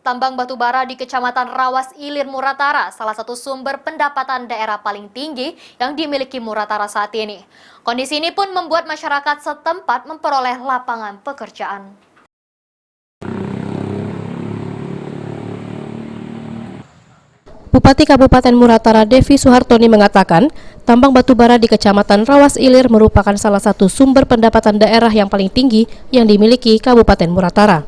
Tambang batubara di Kecamatan Rawas Ilir, Muratara, salah satu sumber pendapatan daerah paling tinggi yang dimiliki Muratara saat ini. Kondisi ini pun membuat masyarakat setempat memperoleh lapangan pekerjaan. Bupati Kabupaten Muratara Devi Suhartoni mengatakan, tambang batubara di Kecamatan Rawas Ilir merupakan salah satu sumber pendapatan daerah yang paling tinggi yang dimiliki Kabupaten Muratara.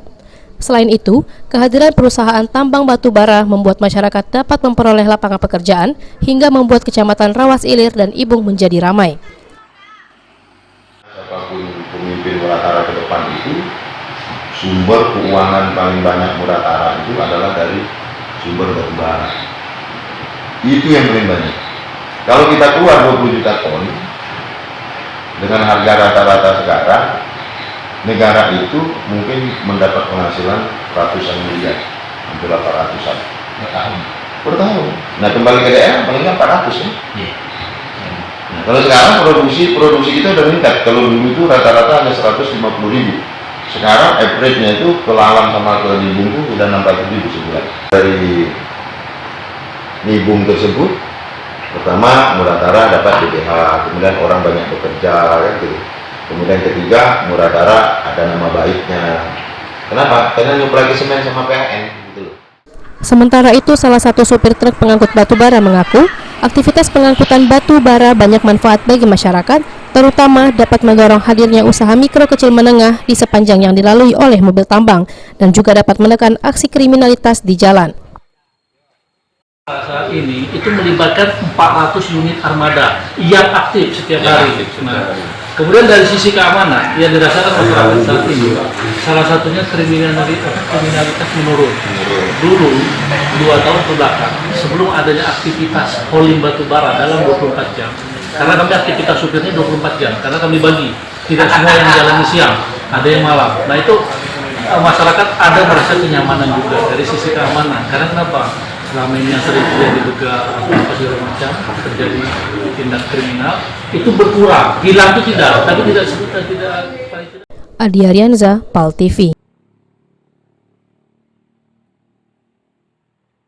Selain itu, kehadiran perusahaan tambang batubara membuat masyarakat dapat memperoleh lapangan pekerjaan hingga membuat Kecamatan Rawas Ilir dan Ibung menjadi ramai. Siapapun pemimpin Muratara ke depan itu, sumber keuangan paling banyak Muratara itu adalah dari sumber batubara. Itu yang paling banyak. Kalau kita keluar 20 juta ton dengan harga rata-rata sekarang, negara itu mungkin mendapat penghasilan ratusan miliar, hampir 800-an per tahun. Nah, kembali ke daerah paling nggak 400 ya. Nah, kalau sekarang produksi kita udah meningkat. Kalau dulu itu rata-rata hanya 150.000. Sekarang average-nya itu ke Lawan sama ke Nibung itu udah 600.000 sebulan. Dari Nibung tersebut, pertama Muratara dapat DPH, kemudian orang banyak bekerja, kan gitu. Kemudian ketiga, Muratara ada nama baiknya. Kenapa? Karena nyuplai semen sama PLN gitu loh. Sementara itu, salah satu supir truk pengangkut batu bara mengaku, aktivitas pengangkutan batu bara banyak manfaat bagi masyarakat, terutama dapat mendorong hadirnya usaha mikro kecil menengah di sepanjang yang dilalui oleh mobil tambang, dan juga dapat menekan aksi kriminalitas di jalan. Saat ini itu melibatkan 400 unit armada yang aktif setiap hari. Nah, kemudian dari sisi keamanan yang dirasakan masyarakat saat ini, salah satunya kriminalitas menurun. Dulu 2 tahun ke belakang, sebelum adanya aktivitas hauling batubara dalam 24 jam, karena kami aktivitas supirnya 24 jam, karena kami bagi, tidak semua yang jalan siang, ada yang malam. Nah itu masyarakat ada merasa kenyamanan juga dari sisi keamanan. Karena kenapa? Selama ini yang sering terjadi begal apa segala macam, terjadi tindak kriminal itu berkurang. Hilang itu tidak, tapi tidak sebutkan tidak. Adi Arianza, PAL TV.